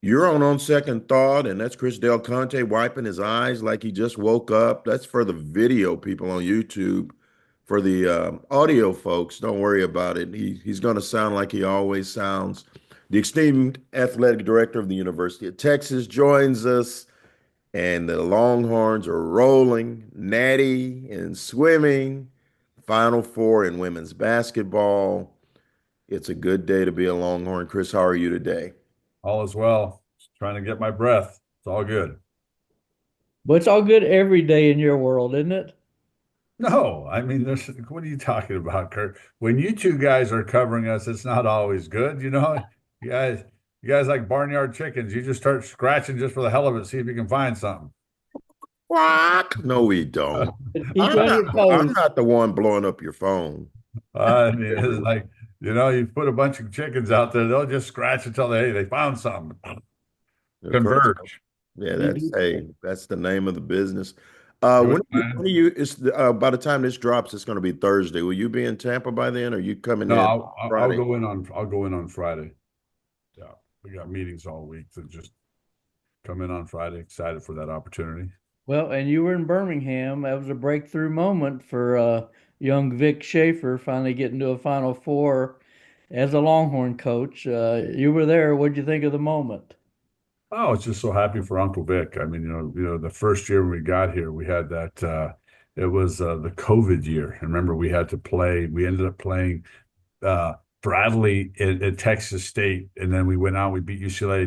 You're on second thought, and that's Chris Del Conte wiping his eyes like he just woke up. That's for the video people on YouTube. For the audio folks, don't worry about it. He's going to sound like he always sounds. The esteemed athletic director of the University of Texas joins us, and the Longhorns are rolling, natty in swimming, Final Four in women's basketball. It's a good day to be a Longhorn. Chris, how are you today? All is well. Just trying to get my breath. It's all good. But it's all good every day in your world, isn't it? No, I mean, what are you talking about, Kirk? When you two guys are covering us, it's not always good. You guys, you guys like barnyard chickens. You just start scratching just for the hell of it, see if you can find something. Quack. No, we don't. Keep you on your I'm toes. not the one blowing up your phone. I mean, it's like, you put a bunch of chickens out there, they'll just scratch until they found something. Of course. Converge. Yeah, You that's do. hey, that's the name of the business. Good When man. are you it's by the time this drops, it's going to be Thursday. Will you be in Tampa by then, or are you coming No, in I'll Friday? go in on Friday. Yeah, we got meetings all week, so just come in on Friday. Excited for that opportunity. Well, and you were in Birmingham. That was a breakthrough moment for young Vic Schaefer finally getting to a Final Four as a Longhorn coach. You were there. What'd you think of the moment? Oh, I was just so happy for Uncle Vic. I mean, the first year we got here, we had that. It was the COVID year. And remember, we had to play. We ended up playing Bradley at Texas State, and then we went out. We beat UCLA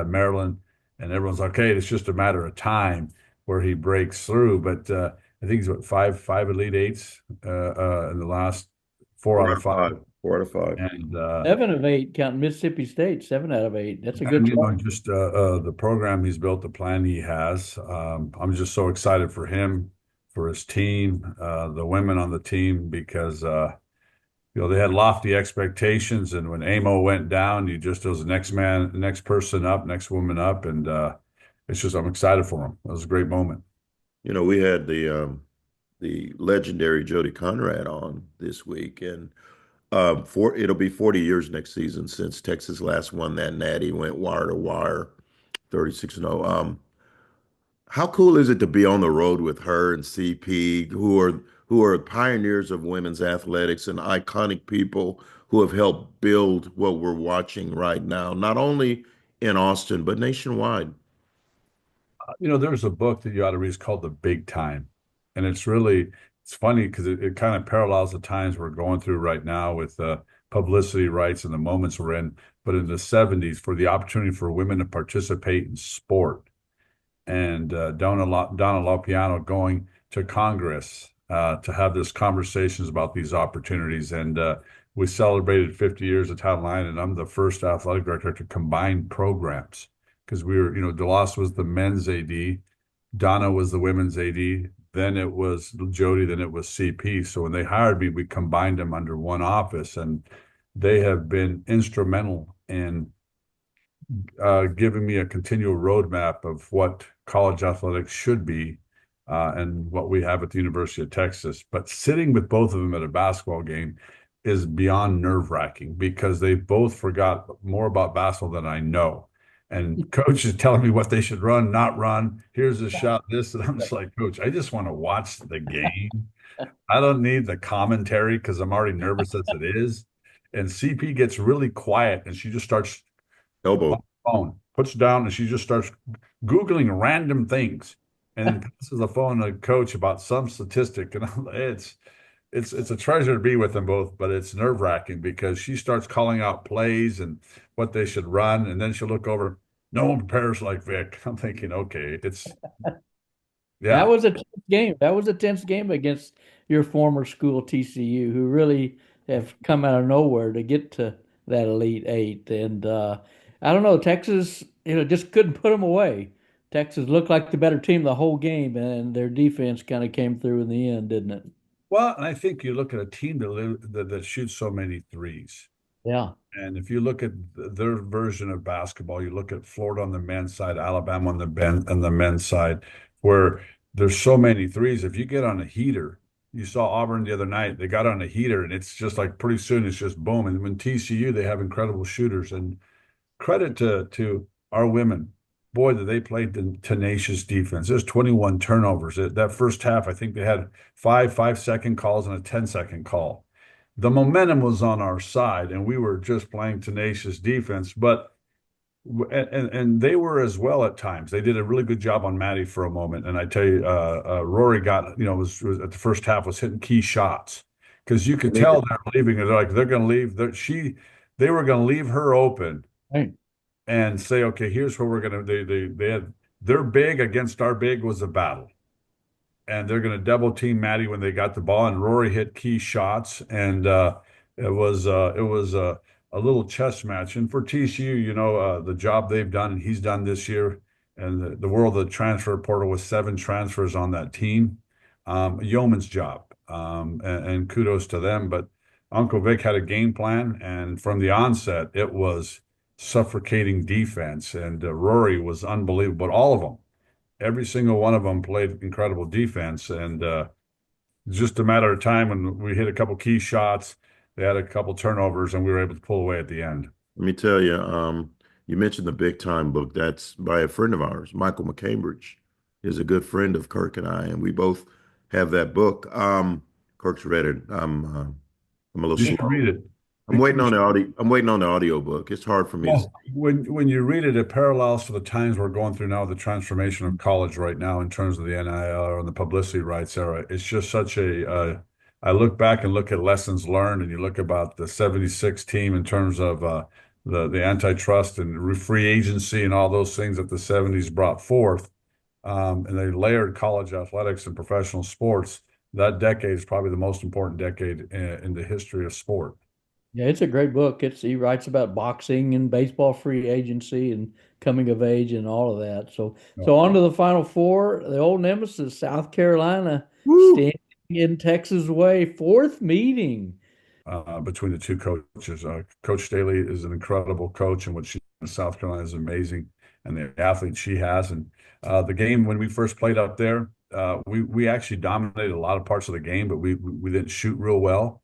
and Maryland, and everyone's like, "Okay, it's just a matter of time where he breaks through." But I think he's what five Elite Eights in the last four Four out out of of five, five. 4 out of 5. and 7 of 8, counting Mississippi State. 7 out of 8. That's a good And start. just the program he's built, the plan he has. I'm just so excited for him, for his team, the women on the team, because they had lofty expectations, and when Amo went down, you just was the next man, next person up, next woman up, and it's just I'm excited for him. It was a great moment. We had the legendary Jody Conrad on this week, and it'll be 40 years next season since Texas last won that natty, went wire to wire, 36-0. How cool is it to be on the road with her and CP, who are pioneers of women's athletics and iconic people who have helped build what we're watching right now, not only in Austin, but nationwide. There's a book that you ought to read. It's called The Big Time, and it's funny because it kind of parallels the times we're going through right now with publicity rights and the moments we're in. But in the '70s, for the opportunity for women to participate in sport, and Donna LaPiano going to Congress to have these conversations about these opportunities. And we celebrated 50 years of Title IX, and I'm the first athletic director to combine programs because DeLoss was the men's AD, Donna was the women's AD, then it was Jody, then it was CP. So when they hired me, we combined them under one office, and they have been instrumental in giving me a continual roadmap of what college athletics should be and what we have at the University of Texas. But sitting with both of them at a basketball game is beyond nerve-wracking because they both forgot more about basketball than I know. And coach is telling me what they should run, not run. Here's a shot, this. And I'm just like, Coach, I just want to watch the game. I don't need the commentary because I'm already nervous as it is. And CP gets really quiet and she just starts on Elbow. the phone, puts down, and she just starts Googling random things and then passes the phone to the coach about some statistic. And it's a treasure to be with them both, but it's nerve-wracking because she starts calling out plays and what they should run, and then she'll look over, no one prepares like Vic. I'm thinking, okay, That yeah. was a tense game. That was a tense game against your former school, TCU, who really have come out of nowhere to get to that Elite Eight. And I don't know, Texas, just couldn't put them away. Texas looked like the better team the whole game, and their defense kind of came through in the end, didn't it? Well, and I think you look at a team that shoots so many threes. Yeah. And if you look at their version of basketball, you look at Florida on the men's side, Alabama on the men's side, where there's so many threes. If you get on a heater, you saw Auburn the other night, they got on a heater, and it's just like pretty soon it's just boom. And when TCU, they have incredible shooters. And credit to our women, boy, did they play the tenacious defense. There's 21 turnovers. That first half, I think they had five-second calls and a 10-second call. The momentum was on our side, and we were just playing tenacious defense. But and they were as well at times. They did a really good job on Maddie for a moment. And I tell you, Rory got, was at the first half was hitting key shots because you could tell they're leaving it. They're going to leave. They were going to leave her open Right. and say, okay, here's where we're going to. They had their big against our big was a battle, and they're going to double team Maddie when they got the ball. And Rory hit key shots, and it was a little chess match. And for TCU, the job they've done and he's done this year, and the world of the transfer portal with 7 transfers on that team, a yeoman's job. And kudos to them. But Uncle Vic had a game plan, and from the onset, it was suffocating defense. And Rory was unbelievable. But all of them, every single one of them played incredible defense. And just a matter of time when we hit a couple key shots, they had a couple turnovers, and we were able to pull away at the end. Let me tell you, you mentioned the Big Time book. That's by a friend of ours, Michael McCambridge, is a good friend of Kirk and I, and we both have that book. Kirk's read it. I'm a little You should slow. read it. I'm waiting on the audio. I'm waiting on the audio book. It's hard for me to. Well, when you read it, it parallels to the times we're going through now, the transformation of college right now in terms of the NIL and the publicity rights era. It's just such I look back and look at lessons learned, and you look about the 76 team in terms of the antitrust and free agency and all those things that the 70s brought forth. And they layered college athletics and professional sports. That decade is probably the most important decade in the history of sport. Yeah, it's a great book. He writes about boxing and baseball free agency and coming of age and all of that. So on to the Final Four. The old nemesis, South Carolina, Woo! standing in Texas way, fourth meeting. Between the two coaches. Coach Staley is an incredible coach, and what she in South Carolina is amazing, and the athlete she has. And the game when we first played up there, we actually dominated a lot of parts of the game, but we didn't shoot real well.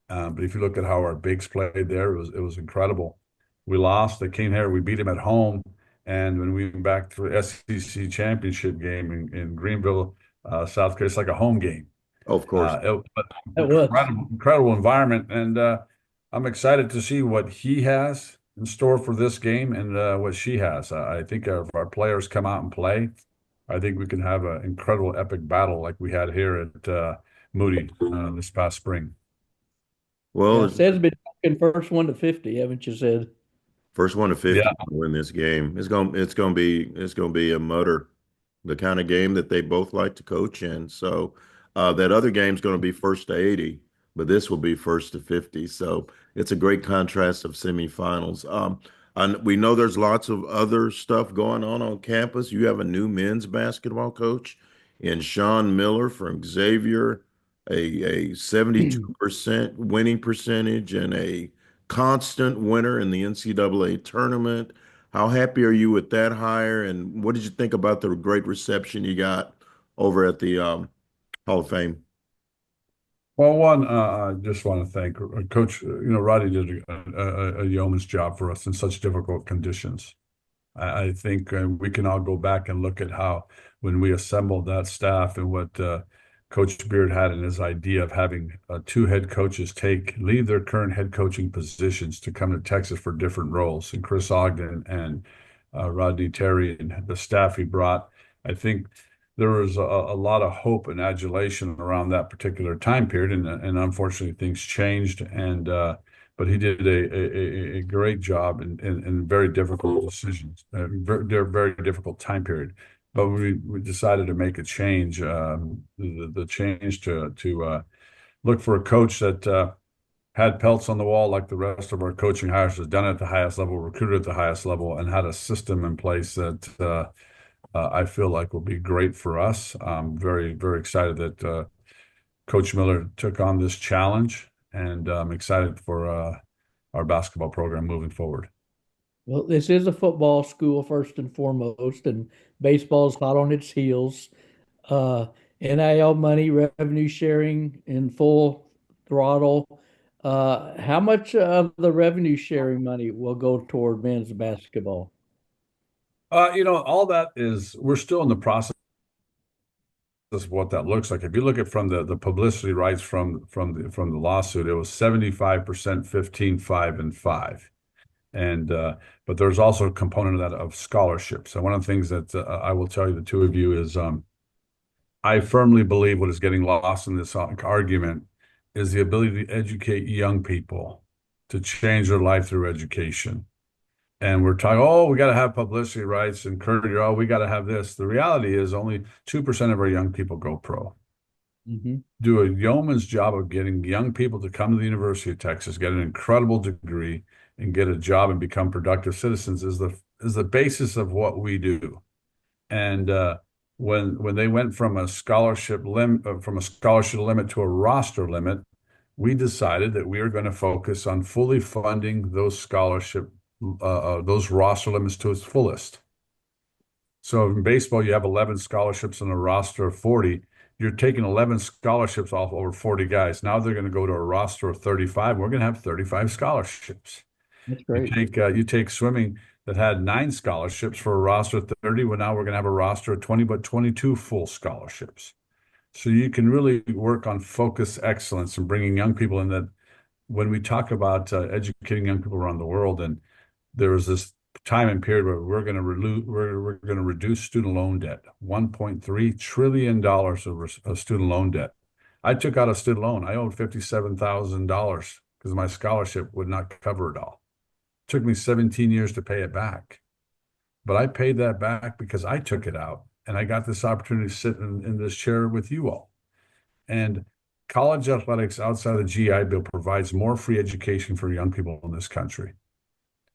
But if you look at how our bigs played there, it was incredible. We lost. They came here. We beat them at home, and when we went back to the SEC championship game in Greenville, South Carolina, it's like a home game. Oh, of course. That was. Incredible environment, and I'm excited to see what he has in store for this game and what she has. I think if our players come out and play, I think we can have an incredible epic battle like we had here at Moody this past spring. Well, Yeah, Sed's been talking first one to 50, haven't you said? first one to 50 Yeah, to win this game. It's gonna be a mutter, the kind of game that they both like to coach in. So that other game's gonna be first to 80, but this will be first to 50. So it's a great contrast of semifinals. And we know there's lots of other stuff going on campus. You have a new men's basketball coach in Sean Miller from Xavier, a 72% winning percentage and a constant winner in the NCAA tournament. How happy are you with that hire? And what did you think about the great reception you got over at the Hall of Fame? well, one, I just want to thank Coach. Roddy did a yeoman's job for us in such difficult conditions. I think we can all go back and look at how when we assembled that staff and what Coach Beard had in his idea of having 2 head coaches leave their current head coaching positions to come to Texas for different roles, and Chris Ogden and Rodney Terry and the staff he brought. I think there was a lot of hope and adulation around that particular time period, and unfortunately things changed. And but he did a great job in very difficult decisions, very difficult time period. But we decided to make a change, the change to look for a coach that had pelts on the wall like the rest of our coaching hires, has done it at the highest level, recruited at the highest level, and had a system in place that I feel like will be great for us. I'm very, very excited that Coach Miller took on this challenge, and I'm excited for our basketball program moving forward. Well, this is a football school first and foremost, and baseball's hot on its heels. Uh, NIL money, revenue sharing in full throttle. How much of the revenue sharing money will go toward men's basketball? All that is, we're still in the process of what that looks like. If you look at from the publicity rights from the lawsuit, it was 75%, 15, 5, and 5. And but there's also a component of that of scholarships. And one of the things that I will tell you, the two of you, is I firmly believe what is getting lost in this argument is the ability to educate young people to change their life through education. And we're talking, oh, we got to have publicity rights and courage. Oh, we got to have this. The reality is only 2% of our young people go pro. Mm-hmm. Do a yeoman's job of getting young people to come to the University of Texas, get an incredible degree, and get a job and become productive citizens is the basis of what we do. And when they went from a scholarship limit to a roster limit, we decided that we are going to focus on fully funding those roster limits to its fullest. So in baseball, you have 11 scholarships on a roster of 40. You're taking 11 scholarships off over 40 guys. Now they're going to go to a roster of 35. We're going to have 35 scholarships. That's great. You take swimming that had 9 scholarships for a roster of 30. Well, now we're going to have a roster of 20, but 22 full scholarships. So you can really work on focus excellence and bringing young people in. That when we talk about educating young people around the world, and there was this time and period where we're going to reduce student loan debt, $1.3 trillion of student loan debt. I took out a student loan. I owed $57,000 because my scholarship would not cover it all. It took me 17 years to pay it back, but I paid that back because I took it out, and I got this opportunity to sit in this chair with you all. And college athletics outside of the GI Bill provides more free education for young people in this country.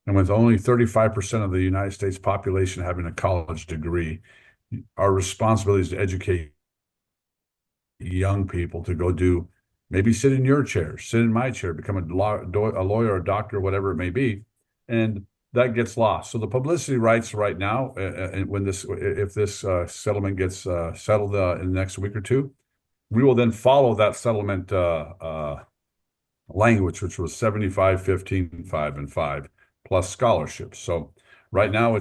And with only 35% of the United States population having a college degree, our responsibility is to educate young people to go do, maybe sit in your chair, sit in my chair, become a lawyer, a doctor, whatever it may be. And that gets lost. So the publicity rights right now, if this settlement gets settled in the next week or two, we will then follow that settlement language, which was 75, 15, 5, and 5, plus scholarships. So right now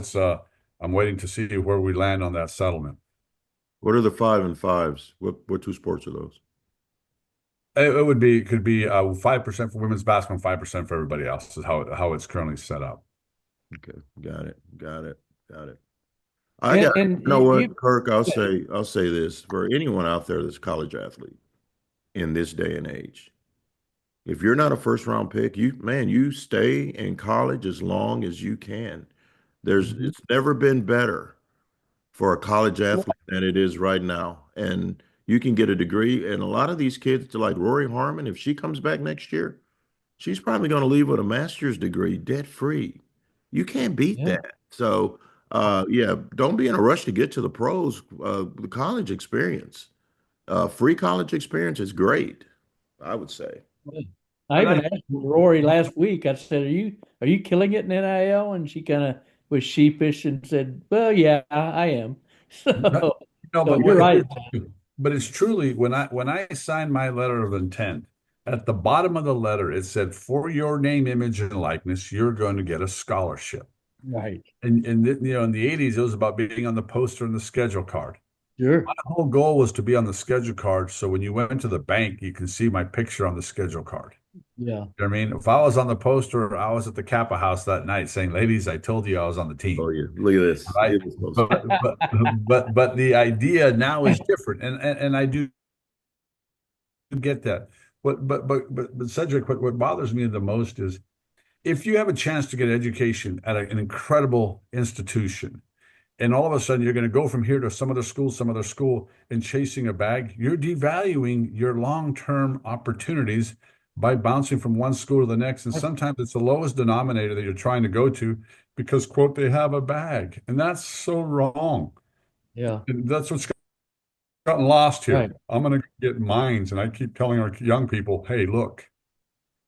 I'm waiting to see where we land on that settlement. What are the 5 and 5s? What two sports are those? It could be 5% for women's basketball and 5% for everybody else is how it's currently set up. Okay, got it. And You know what, Kirk, I'll say this for anyone out there that's a college athlete in this day and age. If you're not a first round pick, you stay in college as long as you can. It's never been better for a college athlete than it is right now. And you can get a degree. And a lot of these kids, like Rory Harmon, if she comes back next year, she's probably going to leave with a master's degree debt free. You can't beat yeah. that. So, yeah, don't be in a rush to get to the pros. The college experience, free college experience is great, I would say. I even asked Rory last week. I said, "Are you killing it in NIL?" And she kind of was sheepish and said, "Well, yeah, I am." So, No, so but you're right. but it's truly when I signed my letter of intent, at the bottom of the letter it said, "For your name, image, and likeness, you're going to get a scholarship." Right. And in the 80s, it was about being on the poster and the schedule card. Sure. My whole goal was to be on the schedule card, so when you went to the bank, you can see my picture on the schedule card. Yeah. You know what I mean? If I was on the poster, I was at the Kappa House that night saying, "Ladies, I told you I was on the team." Oh yeah, look at this. Right? Look at this poster. But the idea now is different, and I do get that. But Cedric, what bothers me the most is if you have a chance to get education at an incredible institution, and all of a sudden you're going to go from here to some other school, and chasing a bag, you're devaluing your long-term opportunities by bouncing from one school to the next. And sometimes it's the lowest denominator that you're trying to go to because, quote, they have a bag. And that's so wrong. Yeah. And that's what's gotten lost here. Right. I'm going to get mines. And I keep telling our young people, hey, look,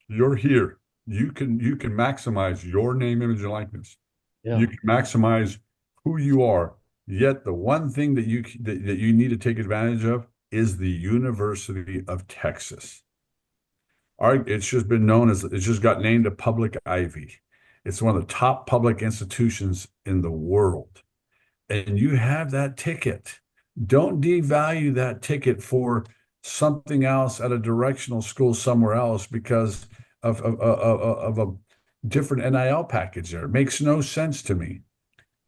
you're here. You can maximize your name, image, and likeness. Yeah. You can maximize who you are. Yet the one thing that you need to take advantage of is the University of Texas. It's just been known as, it's just got named a public Ivy. It's one of the top public institutions in the world. and you have that ticket, don't devalue that ticket for something else at a directional school somewhere else because of a different NIL package there. It makes no sense to me.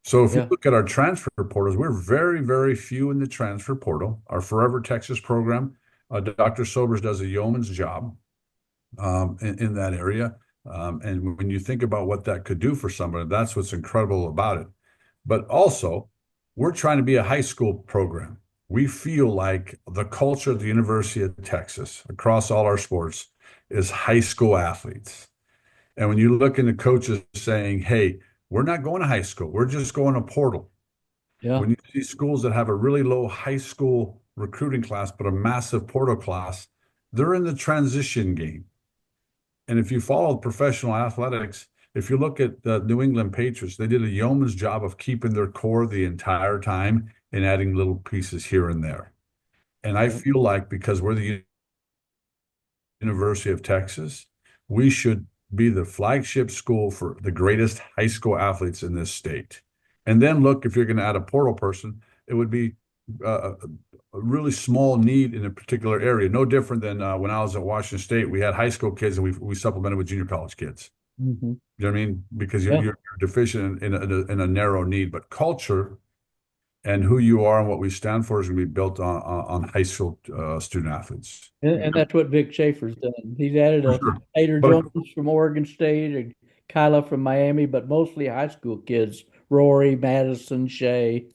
So if you Yeah. look at our transfer portals, we're very, very few in the transfer portal. Our Forever Texas program, Dr. Sobers does a yeoman's job in that area. And when you think about what that could do for somebody, that's what's incredible about it. But also, we're trying to be a high school program. We feel like the culture at the University of Texas across all our sports is high school athletes. And when you look into coaches saying, hey, we're not going to high school, we're just going to portal. Yeah. When you see schools that have a really low high school recruiting class, but a massive portal class, they're in the transition game. And if you follow professional athletics, if you look at the New England Patriots, they did a yeoman's job of keeping their core the entire time and adding little pieces here and there. And I Yeah. feel like because we're the University of Texas, we should be the flagship school for the greatest high school athletes in this state. And then look, if you're going to add a portal person, it would be a really small need in a particular area. No different than when I was at Washington State, we had high school kids and we supplemented with junior college kids. Hmm. You know what I mean? Because Yeah. you're deficient in a narrow need, but culture and who you are and what we stand for is going to be built on high school student athletes. And that's what Vic Schaefer's done. He's added For a sure. Tater But Jones from Oregon State and Kyla from Miami, but mostly high school kids. Rory, Madison, Shea,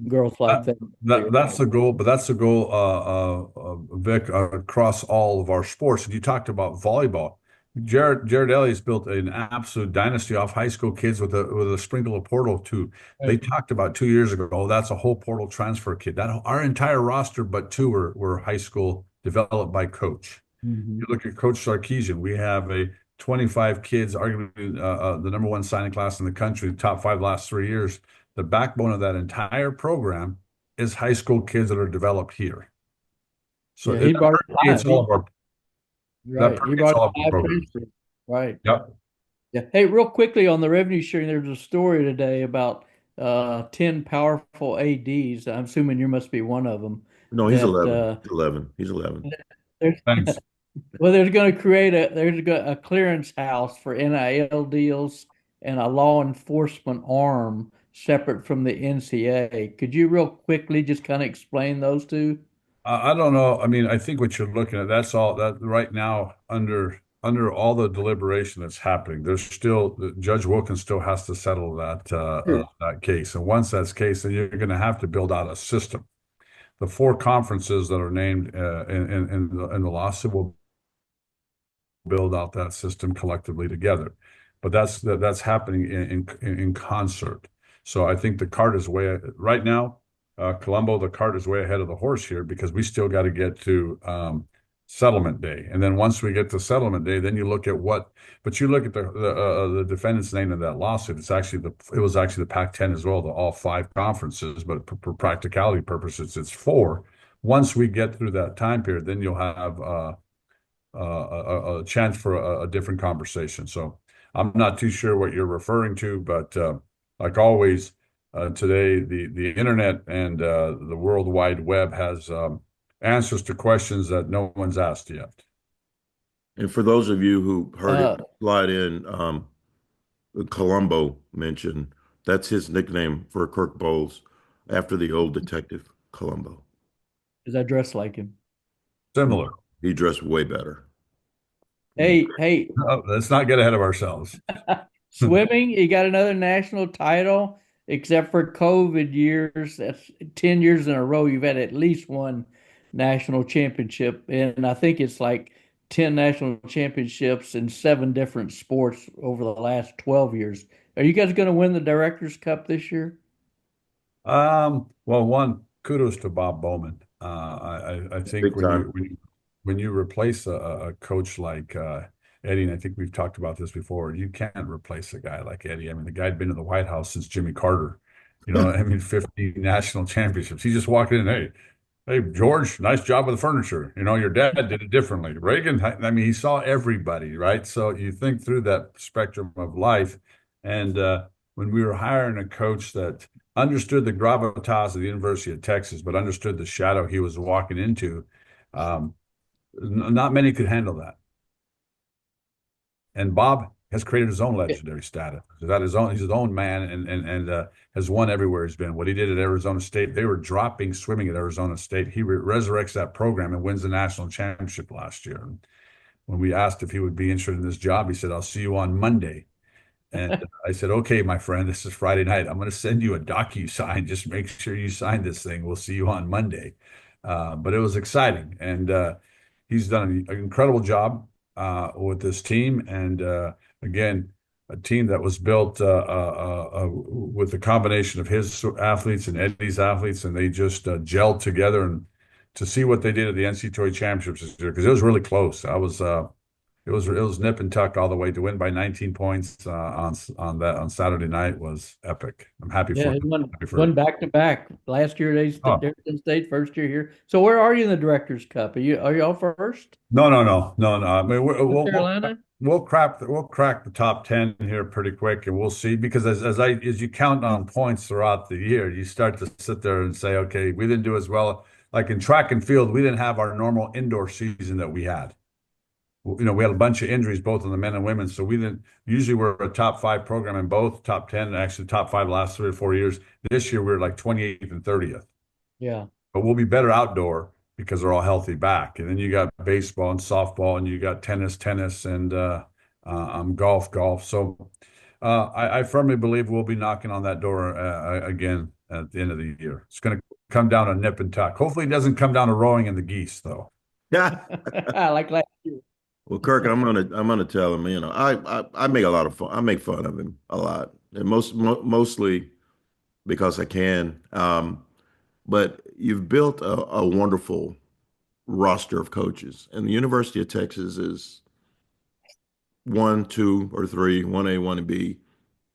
girls like that. that's the goal, but that's the goal, Vic, across all of our sports. And you talked about volleyball. Jared Elliott's built an absolute dynasty off high school kids with a sprinkle of portal too. They Right. talked about 2 years ago, oh, that's a whole portal transfer kid. That our entire roster, but two were high school developed by coach. Hmm. You look at Coach Sarkeesian, we have a 25 kids, arguably the number one signing class in the country, the top five last 3 years. The backbone of that entire program is high school kids that are developed here. So Yeah, that he brought it permeates five. all of our that Right. He permeates brought all of our five programs. transfers. Right. Yep. Yeah. Hey, real quickly on the revenue sharing, there's a story today about 10 powerful ADs. I'm assuming you must be one of them. No, he's That 11. He's 11. He's 11. there's Thanks. well, there's going to create a clearance house for NIL deals and a law enforcement arm separate from the NCAA. Could you real quickly just kind of explain those two? I don't know. I mean, I think what you're looking at, that's all that right now under all the deliberation that's happening, there's still Judge Wilkins still has to settle Sure. that case. And once that's case, then you're going to have to build out a system. The four conferences that are named in the lawsuit will build out that system collectively together. But that's happening in concert. So I think the cart is way right now. Colombo, the cart is way ahead of the horse here because we still got to get to settlement day, and then once we get to settlement day, then you look at what. But you look at the defendant's name in that lawsuit. It was actually the Pac-10 as well, all five conferences. But for practicality purposes, it's four. Once we get through that time period, then you'll have a chance for a different conversation. So I'm not too sure what you're referring to, but like always, today the internet and the World Wide Web has answers to questions that no one's asked yet. And for those of you who heard it Uh, slide in, Columbo mentioned that's his nickname for Kirk Bohls after the old detective Columbo. because I dress like him. Similar. He dressed way better. Hey, Let's not get ahead of ourselves. swimming, you got another national title, except for COVID years. That's 10 years in a row. You've had at least one national championship. And I think it's like 10 national championships in seven different sports over the last 12 years. Are you guys going to win the Directors' Cup this year? Well, one, kudos to Bob Bowman. I think Big time. when you replace a coach like Eddie, and I think we've talked about this before, you can't replace a guy like Eddie. I mean, the guy'd been in the White House since Jimmy Carter. You know, I mean, 50 national championships. He just walked in, hey, George, nice job with the furniture. You know, your dad did it differently. Reagan, I mean, he saw everybody, right? So you think through that spectrum of life. And when we were hiring a coach that understood the gravitas of the University of Texas, but understood the shadow he was walking into. Um, Not many could handle that. And Bob has created his own legendary status. He's his own man, and has won everywhere he's been. What he did at Arizona State, they were dropping swimming at Arizona State. He resurrects that program and wins the national championship last year. And when we asked if he would be interested in this job, he said, "I'll see you on Monday." And I said, "Okay, my friend, this is Friday night. I'm going to send you a DocuSign. Just make sure you sign this thing. We'll see you on Monday." But it was exciting, and he's done an incredible job with this team. And again, a team that was built with the combination of his athletes and Eddie's athletes, and they just gelled together. And to see what they did at the NCAA championships this year, because it was really close. It was nip and tuck all the way. To win by 19 points on Saturday night was epic. I'm happy for Yeah, he him. won back to back. Last year they Oh, Arizona State, first year here. So where are you in the Directors Cup? Are you all first? no, no, no, no, no. I mean, North Carolina? we'll crack the top 10 here pretty quick, and we'll see. Because as you count on points throughout the year, you start to sit there and say, okay, we didn't do as well. Like in track and field, we didn't have our normal indoor season that we had. We had a bunch of injuries both in the men and women, so we didn't. Usually, we're a top 5 program in both, top 10, actually top 5 the last 3 or 4 years. This year, we're like 28th and 30th. Yeah. But we'll be better outdoor because they're all healthy back. And then you got baseball and softball, and you got tennis, and golf. So I firmly believe we'll be knocking on that door again at the end of the year. It's going to come down to nip and tuck. Hopefully, it doesn't come down to rowing in the geese, though. Yeah. Like last year. Well, Kirk, I'm gonna tell him. I make a lot of fun. I make fun of him a lot, and mostly because I can. But you've built a wonderful roster of coaches, and the University of Texas is one, two, or three, 1A, 1B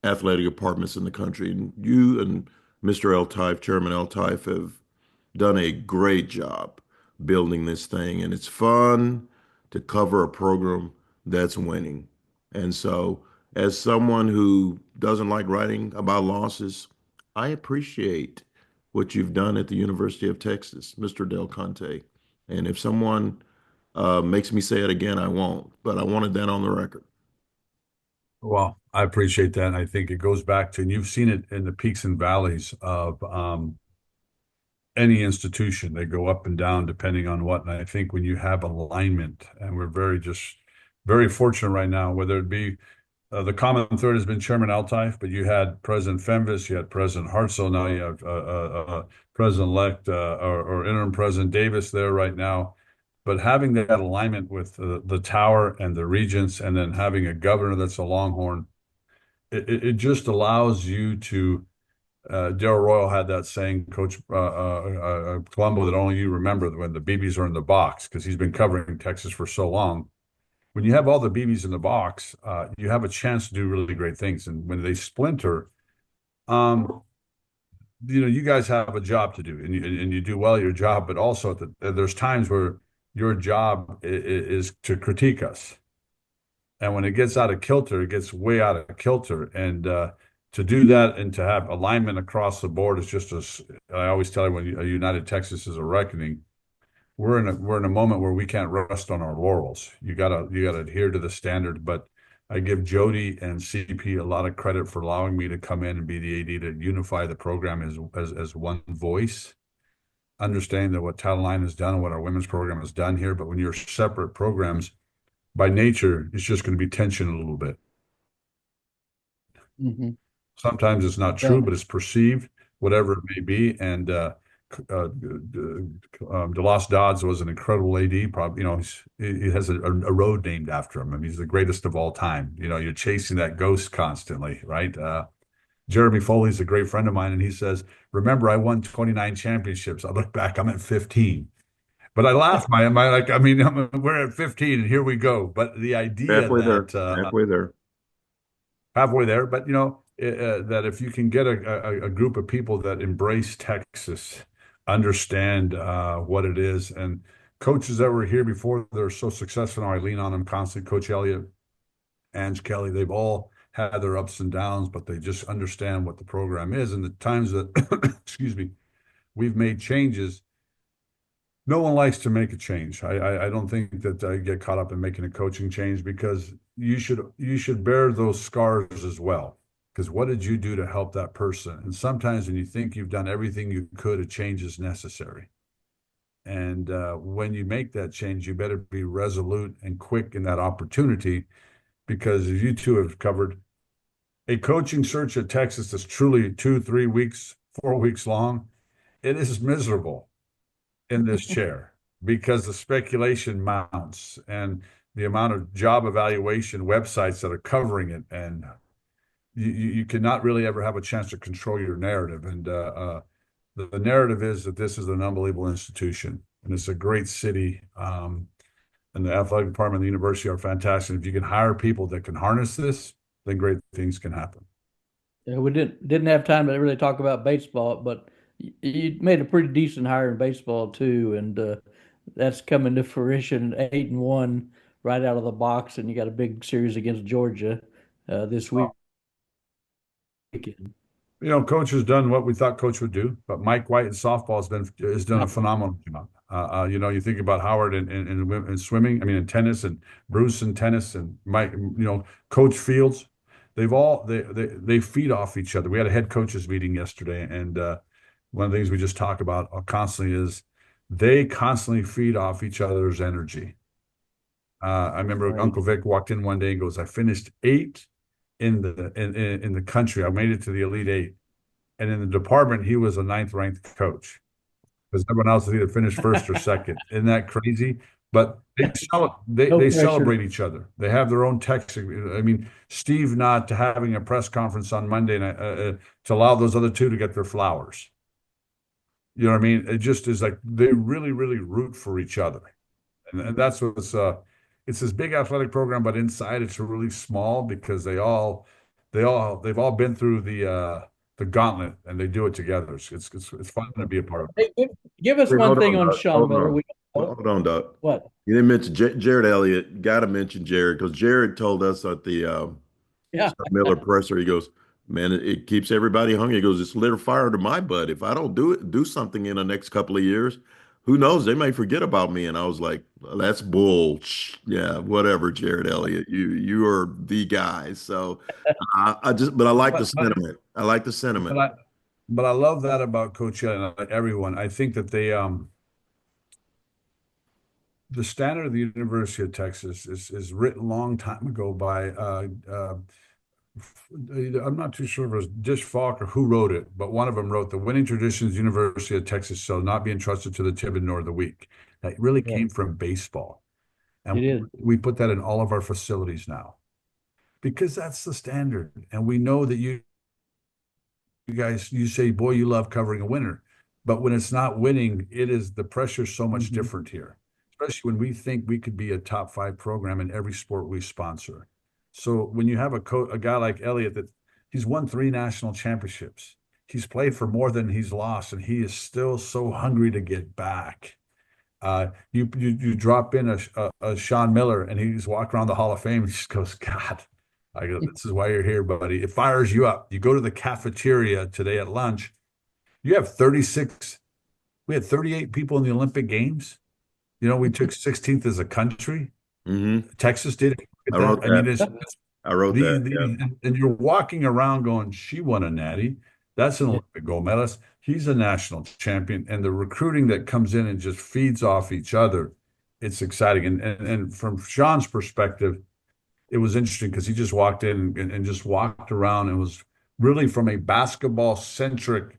athletic departments in the country. And you and Mr. Eltife, Chairman Eltife, have done a great job building this thing, and it's fun to cover a program that's winning. And so, as someone who doesn't like writing about losses, I appreciate what you've done at the University of Texas, Mr. Del Conte. And if someone makes me say it again, I won't. But I wanted that on the record. Well, I appreciate that. And I think it goes back to, and you've seen it in the peaks and valleys of any institution. They go up and down depending on what. And I think when you have alignment, and we're very fortunate right now, whether it be the common thread has been Chairman Eltife, but you had President Fenves, you had President Hartzell, now you have President-elect or Interim President Davis there right now. But having that alignment with the tower and the regents, and then having a governor that's a Longhorn, it just allows you to. Darrell Royal had that saying, Coach Colombo, that only you remember when the BBs are in the box, because he's been covering Texas for so long. When you have all the BBs in the box, you have a chance to do really great things. And when they splinter, you guys have a job to do, and you do well your job, but also there's times where your job is to critique us. And when it gets out of kilter, it gets way out of kilter. And to do that and to have alignment across the board is just I always tell everyone, a united Texas is a reckoning. We're in a moment where we can't rest on our laurels. You gotta adhere to the standard. But I give Jody and CP a lot of credit for allowing me to come in and be the AD to unify the program as one voice. Understanding that what Title IX has done and what our women's program has done here, but when you're separate programs, by nature, it's just going to be tension a little bit. Mm-hmm. Sometimes it's not true, but it's perceived, whatever it may be. And DeLoss Dodds was an incredible AD. Probably, he has a road named after him. I mean, he's the greatest of all time. You're chasing that ghost constantly, right? Jeremy Foley's a great friend of mine, and he says, "Remember, I won 29 championships. I look back, I'm at 15." But I laugh. We're at 15, and here we go. But the idea Halfway that there. Halfway there. halfway there, but that if you can get a group of people that embrace Texas, understand what it is, and coaches that were here before, they're so successful now, I lean on them constantly. Coach Elliott, Ange Kelly, they've all had their ups and downs, but they just understand what the program is. And the times that, excuse me, we've made changes, no one likes to make a change. I don't think that I get caught up in making a coaching change, because you should bear those scars as well. Because what did you do to help that person? And sometimes when you think you've done everything you could, a change is necessary. And when you make that change, you better be resolute and quick in that opportunity, because as you two have covered, a coaching search at Texas that's truly 2, 3 weeks, 4 weeks long, it is miserable in this chair, because the speculation mounts and the amount of job evaluation websites that are covering it, and you cannot really ever have a chance to control your narrative. And the narrative is that this is an unbelievable institution, and it's a great city. And the athletic department of the university are fantastic. If you can hire people that can harness this, then great things can happen. Yeah, we didn't have time to really talk about baseball, but you made a pretty decent hire in baseball too, and that's coming to fruition. 8-1 right out of the box, and you got a big series against Georgia this weekend. Coach has done what we thought Coach would do, but Mike White in softball has done a phenomenal job. You think about Howard in swimming, in tennis, and Bruce in tennis, and Mike, Coach Fields. They feed off each other. We had a head coaches meeting yesterday, and one of the things we just talk about constantly is they constantly feed off each other's energy. I remember Right. Uncle Vic walked in one day and goes, "I finished 8 in the country. I made it to the Elite 8." And in the department, he was a 9th-ranked coach, because everyone else is either finished first or second. Isn't that crazy? But they celebrate each other. They have their own text. Steve not having a press conference on Monday to allow those other two to get their flowers. You know what I mean? It just is like they really, really root for each other, and that's what's it's this big athletic program, but inside it's really small, because they've all been through the gauntlet, and they do it together. It's fun to be a part of. Hey, give us Wait, one hold thing on, on Doug. Sean Hold Miller. on. Hold on, Doug. What? You didn't mention Jared Elliott. Got to mention Jared, because Jared told us at the Yeah. Miller presser, he goes, "Man, it keeps everybody hungry." He goes, "It's lit a fire to my butt. If I don't do something in the next couple of years, who knows? They may forget about me." And I was like, well, "That's bull. Yeah, whatever, Jared Elliott. You are the guy." So but I like the But sentiment. I like the but sentiment. I but I love that about Coach Ed and everyone. I think that the standard of the University of Texas is written a long time ago by I'm not too sure if it was Dish Falk or who wrote it, but one of them wrote, "The winning traditions, University of Texas shall not be entrusted to the timid nor the weak." That really Yeah. came from baseball. It And is. we put that in all of our facilities now, because that's the standard. And we know that you guys, you say, "Boy, you love covering a winner." But when it's not winning, the pressure's so much Mhm. different here, especially when we think we could be a top 5 program in every sport we sponsor. So when you have a guy like Elliott, that he's won 3 national championships, he's played for more than he's lost, and he is still so hungry to get back. You drop in a Sean Miller, and he's walking around the Hall of Fame, and he just goes, "God." I go, "This is why you're here, buddy." It fires you up. You go to the cafeteria today at lunch. You have 36. We had 38 people in the Olympic Games. We took 16th as a country. Hmm. Texas did it. I wrote I mean, that. I wrote that. Yeah. and you're walking around going, "She won a natty. That's an Olympic gold medalist. He's a national champion." And the recruiting that comes in and just feeds off each other, it's exciting. And from Sean's perspective, it was interesting, because he just walked in and just walked around, and was really from a basketball centric.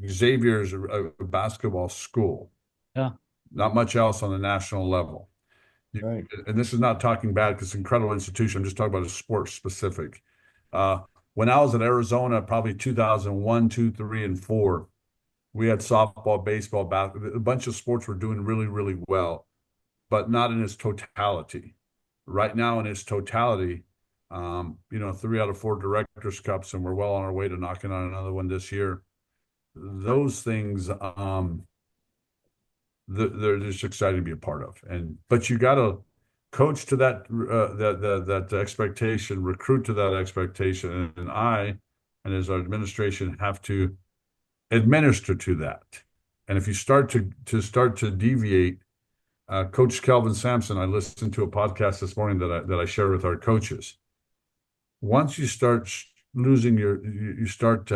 Xavier's a basketball school, Yeah. not much else on the national level. Right. And this is not talking bad, because it's an incredible institution. I'm just talking about a sport specific. When I was at Arizona, probably 2001, 2, 3, and 4, we had softball, baseball, basketball. A bunch of sports were doing really, really well, but not in its totality. Right now, in its totality, 3 out of 4 Directors' Cups, and we're well on our way to knocking on another one this year. Those things, they're just excited to be a part of. But you gotta coach to that expectation, recruit to that expectation, and I and as our administration have to administer to that. And if you start to deviate, Coach Kelvin Sampson, I listened to a podcast this morning that I shared with our coaches. Once you start losing you start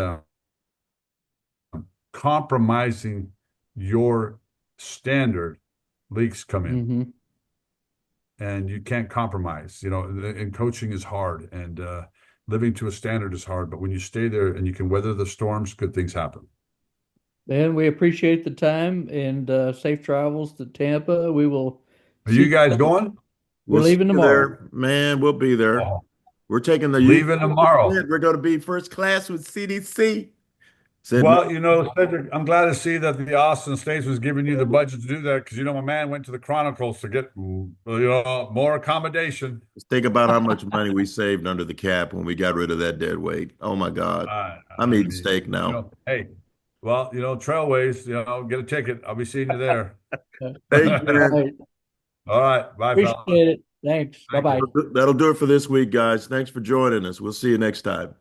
compromising your standard, leaks come in. Mm-hmm. And you can't compromise. And coaching is hard, and living to a standard is hard. But when you stay there and you can weather the storms, good things happen. And we appreciate the time and safe travels to Tampa. We will Are see you guys going? We're We'll see leaving you tomorrow. there, man. We'll be there. Oh, We're taking the leaving tomorrow. We're going to be first class with CDC. Said Well, no. Cedric, I'm glad to see that the Austin States was giving you the budget to do that because my man went to the Chronicles to get more accommodation. Just think about how much money we saved under the cap when we got rid of that dead weight. Oh my God. I'm eating steak now. Hey, well, Trailways, get a ticket. I'll be seeing you there. Thank you, man. Right. All right. Bye, fella. Appreciate it. Thanks. Bye-bye. That'll do it for this week, guys. Thanks for joining us. We'll see you next time.